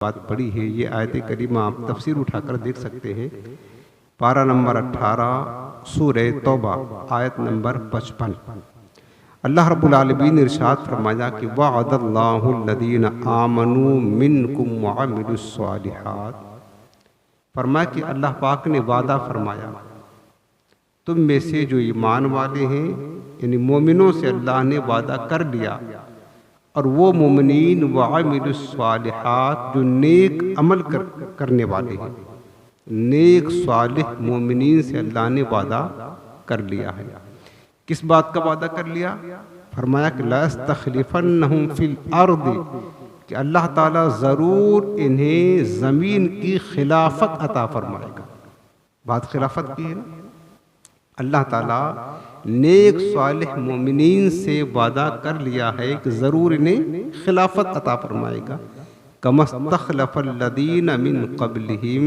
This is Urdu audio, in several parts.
بات پڑھی ہے یہ آیت کریمہ آپ تفسیر اٹھا کر دیکھ سکتے ہیں. پارہ نمبر 18 سورہ توبہ آیت نمبر 55. اللہ رب العالمین نے ارشاد فرمایا کہ وعد اللہ الذین آمنوا منکم وعملوا الصالحات. فرمایا کہ اللہ پاک نے وعدہ فرمایا تم میں سے جو ایمان والے ہیں یعنی مومنوں سے اللہ نے وعدہ کر لیا، اور وہ مومنین وعملوا الصالحات جو نیک عمل کرنے والے ہیں، نیک صالح مومنین سے اللہ نے وعدہ کر لیا ہے. کس بات کا وعدہ کر لیا؟ فرمایا کہ لا استخلفنہم فی الارض، کہ اللہ تعالیٰ ضرور انہیں زمین کی خلافت عطا فرمائے گا. بات خلافت کی ہے نا. اللہ تعالیٰ نیک صالح مومنین سے وعدہ کر لیا ہے کہ ضرور انہیں خلافت عطا فرمائے گا. کما استخلف الذین من قبلہم،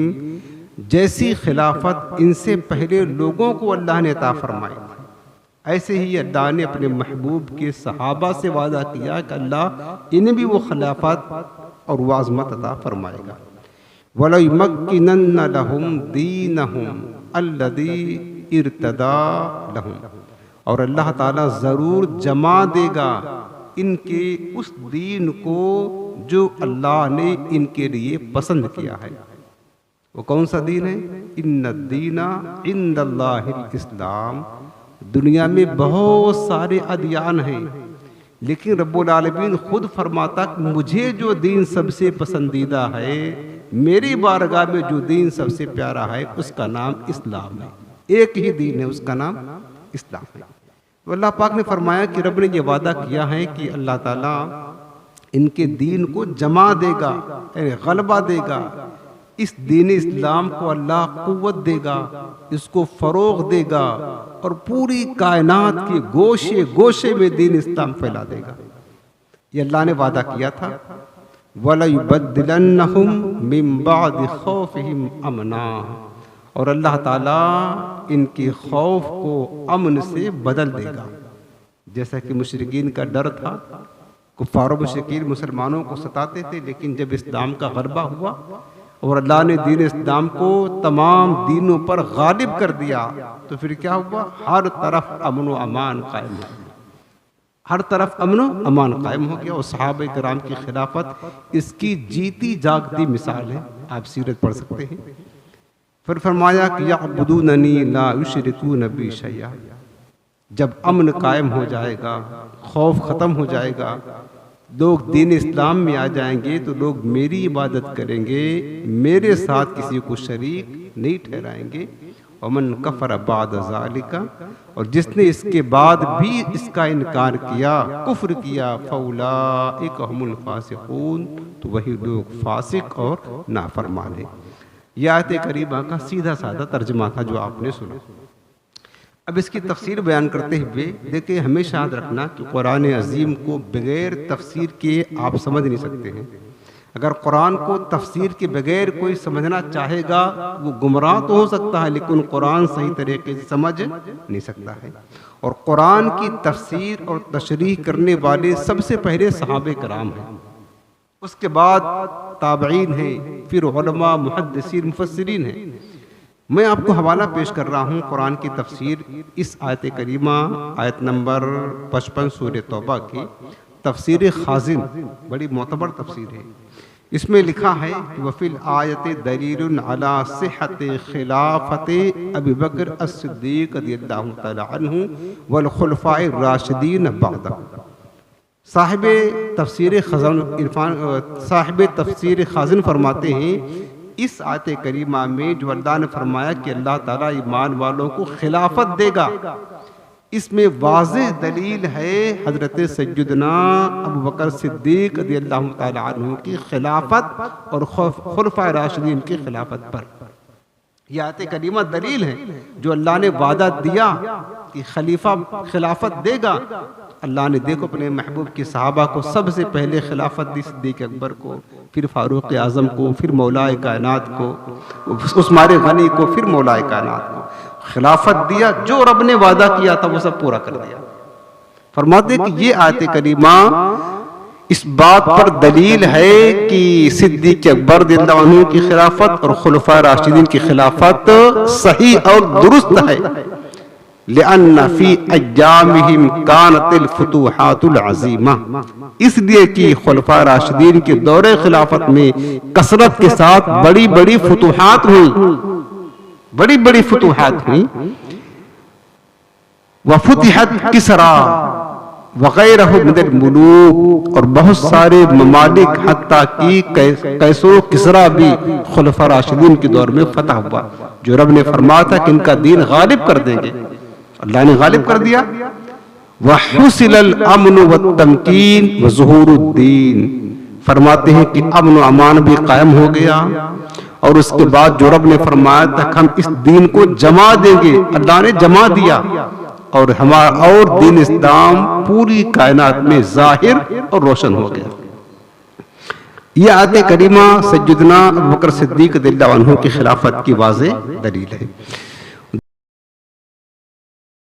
جیسی خلافت ان سے پہلے لوگوں کو اللہ نے عطا فرمائی تھی، ایسے ہی اللہ نے اپنے محبوب کے صحابہ سے وعدہ کیا کہ اللہ انہیں بھی وہ خلافت اور وہ عظمت عطا فرمائے گا. وَلَيُمَكِّنَنَّ لَهُمْ دِينَهُمْ الَّذِي ارْتَضَىٰ لَهُمْ، اور اللہ تعالیٰ ضرور جما دے گا ان کے اس دین کو جو اللہ نے ان کے لیے پسند کیا ہے. وہ کون سا دین ہے؟ ان الدین عند اللہ الاسلام. دنیا میں بہت سارے ادیان ہیں، لیکن رب العالمین خود فرماتا کہ مجھے جو دین سب سے پسندیدہ ہے، میری بارگاہ میں جو دین سب سے پیارا ہے، اس کا نام اسلام ہے. ایک ہی دین ہے، اس کا نام اسلام ہے. تو اللہ پاک نے فرمایا کہ رب نے یہ وعدہ کیا ہے کہ اللہ تعالیٰ ان کے دین کو جما دے گا، یعنی غلبہ دے گا. اس دین اسلام کو اللہ قوت دے گا، اس کو فروغ دے گا، اور پوری کائنات کے گوشے گوشے میں دین اسلام پھیلا دے گا. یہ اللہ نے وعدہ کیا تھا. وَلَيُبَدِّلَنَّهُمْ مِن بَعْدِ خَوْفِهِمْ أَمْنًا، اور اللہ تعالیٰ ان کے خوف کو امن سے بدل دے گا. جیسا کہ مشرکین کا ڈر تھا، کفار و مشرکین مسلمانوں کو ستاتے تھے، لیکن جب اسلام کا غلبہ ہوا اور اللہ نے دین اسلام کو تمام دینوں پر غالب کر دیا، تو پھر کیا ہوا؟ ہر طرف امن و امان قائم ہو گیا. ہر طرف امن و امان قائم ہو گیا. اور صحابہ کرام کی خلافت اس کی جیتی جاگتی مثال ہے. آپ سیرت پڑھ سکتے ہیں. پھر فرمایا کہ یعبدوننی لا یشرکون بی شیئا. جب امن قائم ہو جائے گا، خوف ختم ہو جائے گا، لوگ دین اسلام میں آ جائیں گے، تو لوگ میری عبادت کریں گے، میرے ساتھ کسی کو شریک نہیں ٹھہرائیں گے. ومن کفر بعد ذالک، اور جس نے اس کے بعد بھی اس کا انکار کیا، کفر کیا، فاولئک هم الفاسقون، تو وہی لوگ فاسق اور نافرمان ہیں. یہ آیت کریمہ کا سیدھا سادہ ترجمہ تھا جو آپ نے سنا. اب اس کی تفسیر بیان کرتے ہوئے دیکھیں، ہمیشہ یاد رکھنا کہ قرآن عظیم کو بغیر تفسیر کے آپ سمجھ نہیں سکتے ہیں. اگر قرآن کو تفسیر کے بغیر کوئی سمجھنا چاہے گا، وہ گمراہ تو ہو سکتا ہے، لیکن قرآن صحیح طریقے سے سمجھ نہیں سکتا ہے. اور قرآن کی تفسیر اور تشریح کرنے والے سب سے پہلے صحابہ کرام ہیں، اس کے بعد تابعین ہیں، پھر علماء، محدثین، مفسرین ہیں. میں آپ کو حوالہ پیش کر رہا ہوں قرآن کی تفسیر اس آیت کریمہ آیت نمبر 55 سورہ توبہ کی تفسیر خازن، بڑی معتبر تفسیر ہے. اس میں لکھا ہے کہ وفی الآیت دلیل علی صحت خلافت ابی بکر الصدیق رضی اللہ تعالی عنہ والخلفاء الراشدین بعدہ. صاحب تفسیر خازن فرماتے ہیں اس آیت کریمہ میں جو اللہ نے فرمایا کہ اللہ تعالیٰ ایمان والوں کو خلافت دے گا، اس میں واضح دلیل ہے حضرت سیدنا ابو بکر صدیق رضی اللہ تعالی عنہ کی خلافت اور خلفاء راشدین کی خلافت پر. یہ آیت کریمہ دلیل ہے جو اللہ نے وعدہ دیا کہ خلیفہ خلافت دے گا. اللہ نے دیکھو اپنے محبوب کے صحابہ کو سب سے پہلے خلافت دی، صدیق اکبر کو، پھر فاروق اعظم کو، پھر مولا کائنات کو، عثمان غنی کو، پھر مولا کائنات کو خلافت دیا. جو رب نے وعدہ کیا تھا وہ سب پورا کر دیا. فرماتے کہ یہ آیت کریمہ اس بات پر دلیل ہے کہ صدیق اکبر رضی اللہ عنہ کی خلافت اور خلفائے راشدین کی خلافت صحیح اور درست ہے، لأن فی ایامہم کانت الفتوحات العظیمہ، اس لیے کہ خلفائے راشدین کے دور خلافت میں کثرت کے ساتھ بڑی بڑی فتوحات ہوئیں، بڑی بڑی فتوحات ہوئیں. وفتحت کسرا وغیرہ من الملوک، اور بہت سارے ممالک حتیٰ کہ قیصر و کسرا بھی خلفاء راشدین کے دور میں فتح ہوا، جو رب نے فرمایا تھا کہ ان کا دین غالب کر دیں گے، اللہ نے غالب کر دیا. وحصل الامن والتمکین وظہور الدین، فرماتے ہیں کہ امن و امان بھی قائم ہو گیا، اور اس کے بعد جو رب نے فرمایا تھا کہ ہم اس دین کو جما دیں گے، اللہ نے جما دیا، اور ہمارا اور دین اسلام پوری کائنات میں ظاہر اور روشن ہو گیا. یہ آیت کریمہ سیدنا ابوبکر صدیق رضی اللہ عنہ کی خلافت کی واضح دلیل ہے.